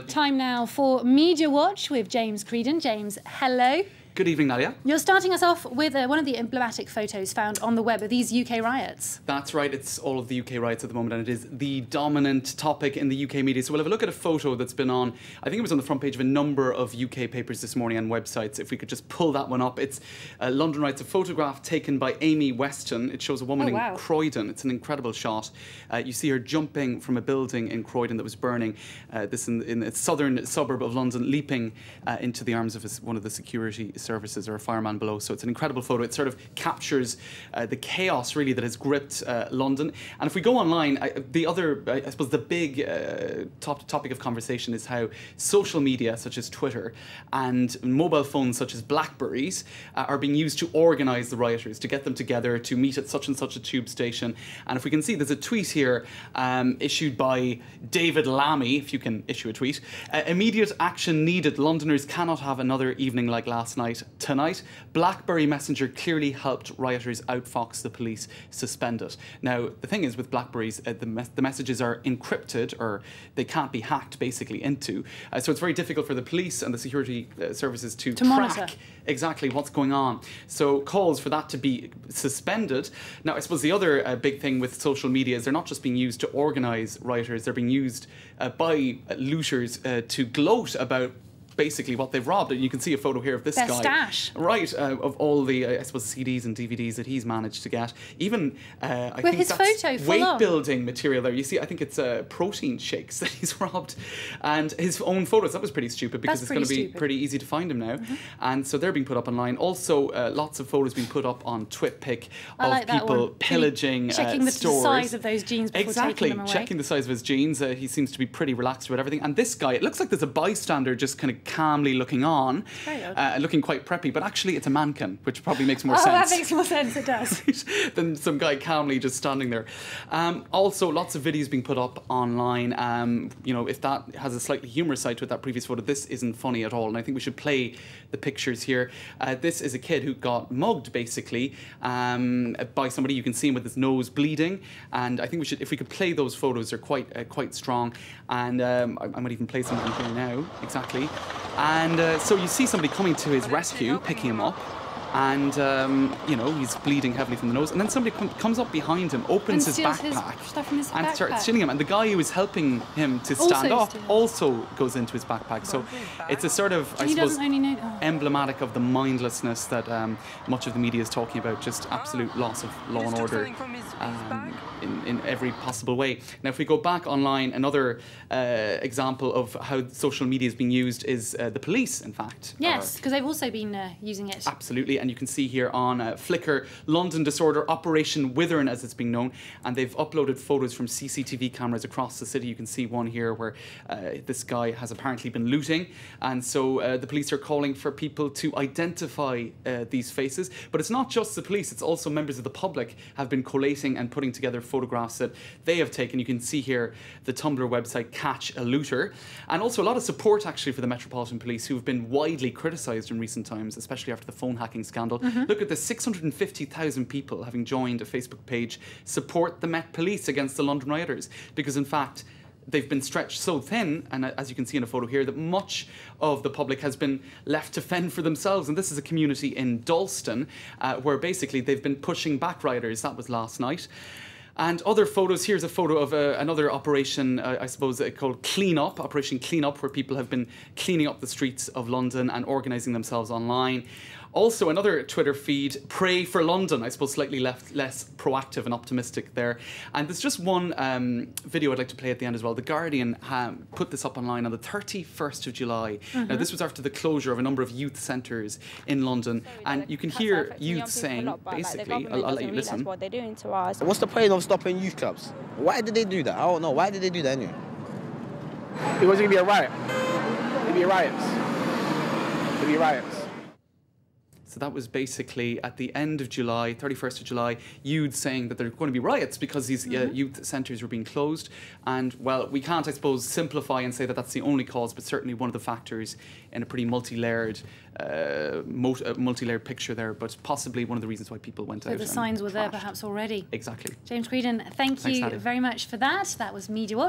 Time now for Media Watch with James Creedon. James, hello. Good evening, Nadia. You're starting us off with one of the emblematic photos found on the web of these UK riots. That's right, it's all of the UK riots at the moment, and it is the dominant topic in the UK media. So we'll have a look at a photo that's been on, I think it was on the front page of a number of UK papers this morning and websites. If we could just pull that one up. It's London riots, a photograph taken by Amy Weston. It shows a woman in Croydon. It's an incredible shot. You see her jumping from a building in Croydon that was burning, this in a southern suburb of London, leaping into the arms of one of the security services or a fireman below. So it's an incredible photo. It sort of captures the chaos really that has gripped London. And if we go online, I suppose the big topic of conversation is how social media such as Twitter and mobile phones such as Blackberries are being used to organise the rioters, to get them together to meet at such and such a tube station. And if we can see, there's a tweet here issued by David Lammy, if you can issue a tweet. Immediate action needed. Londoners cannot have another evening like last night. Tonight, BlackBerry Messenger clearly helped rioters outfox the police, suspend it. Now, the thing is with Blackberries, the messages are encrypted, or they can't be hacked basically into. So it's very difficult for the police and the security services to monitor exactly what's going on. So calls for that to be suspended. Now, I suppose the other big thing with social media is they're not just being used to organise rioters, they're being used by looters to gloat about basically what they've robbed. And you can see a photo here of this guy. Stash. Right, of all the, I suppose, CDs and DVDs that he's managed to get. Even, I with think his that's photo weight-building material there. You see, I think it's protein shakes that he's robbed. And his own photos, that was pretty stupid because it's going to be pretty easy to find him now. And so they're being put up online. Also, lots of photos being put up on TwitPic of people pillaging checking the stores. size of those jeans before taking them away. Checking the size of his jeans. He seems to be pretty relaxed about everything. And this guy, it looks like there's a bystander just kind of calmly looking on, looking quite preppy, but actually it's a mannequin, which probably makes more sense. Oh, that makes more sense, it does. Than some guy calmly just standing there. Also, lots of videos being put up online. You know, if that has a slightly humorous side to it, that previous photo, this isn't funny at all, and I think we should play the pictures here. This is a kid who got mugged, basically, by somebody. You can see him with his nose bleeding, and I think we should, if we could play those photos, they're quite strong, and I might even play some of them here now, exactly. And so you see somebody coming to his rescue, picking him up, and you know, he's bleeding heavily from the nose, and then somebody comes up behind him, opens his backpack and starts stealing him, and the guy who is helping him to stand up also goes into his backpack. So it's a sort of, I suppose, emblematic of the mindlessness that much of the media is talking about, just absolute loss of law and order in every possible way. Now, if we go back online, another example of how social media is being used is the police, in fact. Yes, because they've also been using it. Absolutely, and you can see here on Flickr, London Disorder Operation Withern, as it's being known, and they've uploaded photos from CCTV cameras across the city. You can see one here where this guy has apparently been looting, and so the police are calling for people to identify these faces. But it's not just the police, it's also members of the public have been collating and putting together photographs that they have taken. You can see here the Tumblr website Catch a Looter, and also a lot of support actually for the Metropolitan Police, who have been widely criticised in recent times, especially after the phone hacking scandal. Look at the 650,000 people having joined a Facebook page, Support the Met Police against the London rioters, because in fact they've been stretched so thin, and as you can see in a photo here, that much of the public has been left to fend for themselves. And this is a community in Dalston where basically they've been pushing back rioters. That was last night. And other photos, here's a photo of another operation, I suppose, called Clean Up, Operation Clean Up, where people have been cleaning up the streets of London and organising themselves online. Also, another Twitter feed, Pray for London, I suppose slightly less proactive and optimistic there. And there's just one video I'd like to play at the end as well. The Guardian put this up online on the 31st of July. Now, this was after the closure of a number of youth centres in London. And you can hear youth saying, basically, I'll let you listen. What they're doing to us. What's the point of stopping youth clubs? Why did they do that? I don't know. Why did they do that anyway? It wasn't going to be a riot. It'd be riots. It'd be riots. So that was basically at the end of July, 31st of July, youths saying that there are going to be riots because these youth centres were being closed. And, well, we can't, I suppose, simplify and say that that's the only cause, but certainly one of the factors in a pretty multi-layered picture there, but possibly one of the reasons why people went out. So the signs were there perhaps already. Exactly. James Creedon, thank you very much for that. That was Media Watch.